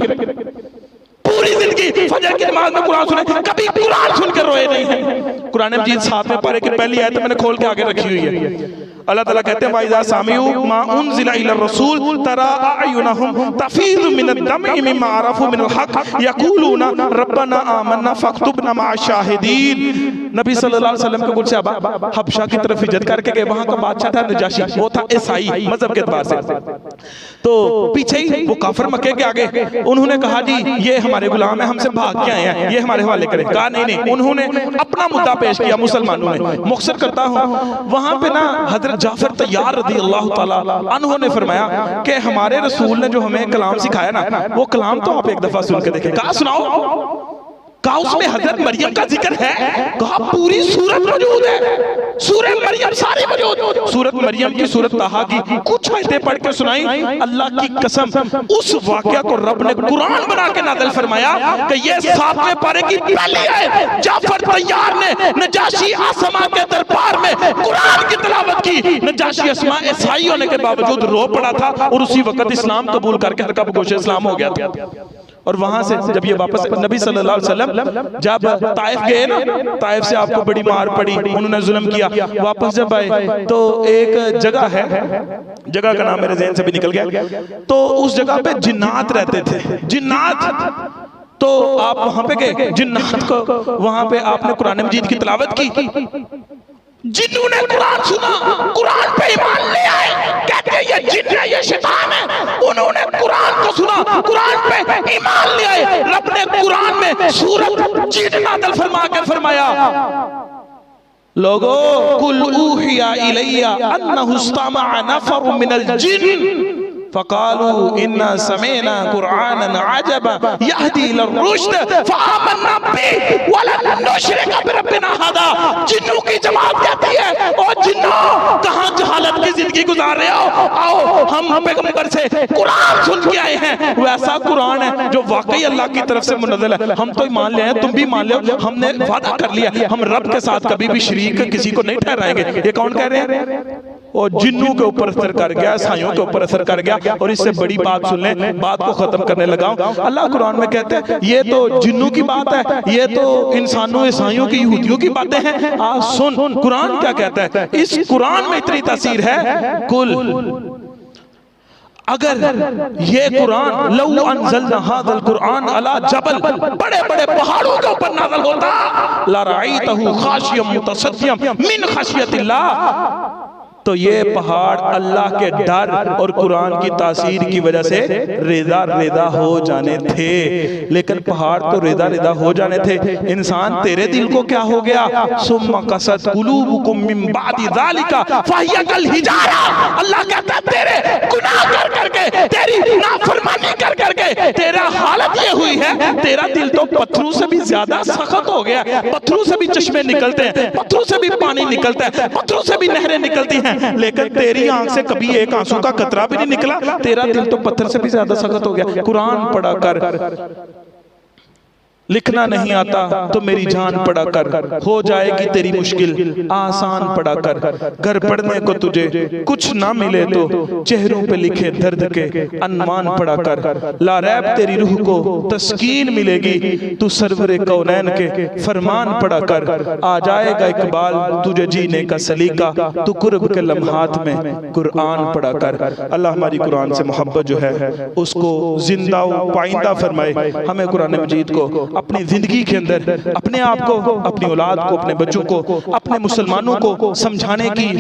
पूरी जिंदगी फजर की नमाज में कुरान सुने, कभी कुरान सुन के रोए नहीं है। कुरान मजीद 7वें पारे की पहली आयत मैंने खोल के आगे रखी हुई है। अल्लाह ताला कहते हैं वाइज़ा सामिउ मा उनज़िला इलर रसूल तरा अयुनहुम तफीज़ु मिनद दमइ मिम्मा अरफू मिनल हक़ यक़ूलूना रब्बना आमन्ना फक्तुबना मअश शाहिदीन। नबी सल्लल्लाहु अलैहि वसल्लम के कुछ सहाबा हबशा की तरफ हिजरत करके गए, वहां का बादशाह था नजाशी, वो था ईसाई मजहब के एतबार से। तो पीछे ही वो काफिर मक्के के आगे उन्होंने कहा जी ये हमारे गुलाम है, हमसे भाग के आए हैं, ये हमारे हवाले करें। कहा नहीं नहीं, उन्होंने अपना मुद्दा पेश किया मुसलमानों ने। मुख्तसर करता हूं, वहां पे ना हजरत जाफर तैयार रज़ी अल्लाह ताला अन्हु ने फरमाया कि हमारे रसूल ने जो हमें कलाम सिखाया ना, वो कलाम तो आप एक दफा सुन के देखें। कहा सुनाओ। कहा उसमें हजरत मरियम का जिक्र है, कहा पूरी सूरत मौजूद है, सूरह मरियम सारी मौजूद। सूरत मरियम की, सूरत ताहा की कुछ आयतें पढ़ के सुनाई। अल्लाह की कसम उस वाकया को रब ने कुरान बना के नाज़िल फरमाया कि ये 7वें पारे की पहली आयत। जाफर तैयार ने नजाशी आसमा के दरबार में कुरान की तिलावत की। नजाशी आसमा ईसाई होने के बावजूद रो पड़ा था और उसी वक्त इस्लाम कबूल करके हरका बगोशे इस्लाम हो गया था। और वहां से जब ये वापस नबी सल्लल्लाहु अलैहि वसल्लम जब ताइफ गए ना, ताइफ से आपको बड़ी मार पड़ी, उन्होंने जुल्म किया, वापस जब आए तो एक जगह है, जगह का नाम मेरे ज़हन से भी निकल गया, तो उस जगह पे जिन्नात रहते थे। जिन्नात, तो आप वहां पे गए, जिन्नात को वहां पे आपने कुरान मजीद की तिलावत की। जिन्होंने कुरान सुना, कुरान पे ईमान ले आए, कहते हैं ये जिन्न है, ये शैतान है। उन्होंने कुरान को सुना, कुरान पे ईमान ले आए। रब ने कुरान में सूरत जिन्न नाज़िल फरमा के फरमाया लोगो कुल ऊहिया इलैया अन्नहु इस्तमअ नफर मिनल जिन्न फ़क़ालू इन्ना समीना कुरानन अजबा यहदी इलर रुश्द फ़आमन्ना बिही वलन नुश्रिका बिरब्बिना अहदा। जिन्नों की जमात कहती है, ओ जिन्नों कहां जहालत की जिंदगी गुजार रहे हो, आओ हम पैगंबर से कुरान सुन के आए हैं। वैसा कुरान है जो वाकई अल्लाह की तरफ से मुनज़्ज़ल है। हम तो मान ले हैं, तुम भी मान लो, हमने वादा कर लिया हम रब के साथ कभी भी शरीक किसी को नहीं ठहराएंगे। ये कौन कह रहे हैं? और जिन्नों के ऊपर असर कर गया, ईसाइयों के ऊपर असर कर गया। और इससे बड़ी बात सुन ले, बात को खत्म करने लगाओ। अल्लाह कुरान में कहते हैं ये तो जिन्नों की बात है, ये तो इंसानों, ईसाइयों की, यहूदियों की बातें हैं। आज सुन कुरान क्या कहता है। इस कुरान में इतनी तासीर है, कुल अगर ये कुरान लौ अनज़लना हाज़ल कुरान अला जबल, बड़े बड़े पहाड़ों के ऊपर नाज़िल होता, ला रअयतहु खाशियम मुतसद्दियम मिन खशियतिल्लाह, तो ये पहाड़ अल्लाह के डर और कुरान की तासीर की वजह से रेदा रेदा हो जाने थे। लेकिन पहाड़ तो रेदा रेदा हो जाने थे, इंसान तेरे दिल को क्या हो गया? सुम्मा कसत कुलूबुकुम मिन बादि ज़ालिका फहिया कल हिजारा। अल्लाह कहता है तेरे गुनाह कर करके, तेरी नाफरमानी कर करके तेरा हालत ये हुई है, तेरा दिल तो पत्थरों से भी ज्यादा सख्त हो गया। पत्थरों से भी चश्मे निकलते हैं, पत्थरों से भी पानी निकलता है, पत्थरों से भी नहरें निकलती हैं, लेकिन तेरी आंख से कभी एक आंसू का कतरा भी नहीं निकला। तेरा दिल तो पत्थर से भी ज्यादा सख्त हो गया। कुरान पढ़ा कर, लिखना नहीं आता तो मेरी जान पढ़ा कर, हो जाएगी तेरी मुश्किल आसान पढ़ा कर। घर पढ़ने को तुझे कुछ ना मिले तो चेहरों पे लिखे दर्द के अनमान पढ़ा कर। ला रैब तेरी रूह को तस्कीन मिलेगी, तू सरवरे कौनैन के फरमान पढ़ा कर। आ जाएगा इकबाल तुझे जीने का सलीका, तू कुर्ब के लम्हात में कुरान पढ़ा कर। अल्लाह हमारी कुरान से मोहब्बत जो है उसको जिंदा पाइंदा फरमाए। हमें कुरान मजीद को अपनी जिंदगी के अंदर अपने आप को, अपनी औलाद को, अपने बच्चों को, अपने मुसलमानों को समझाने की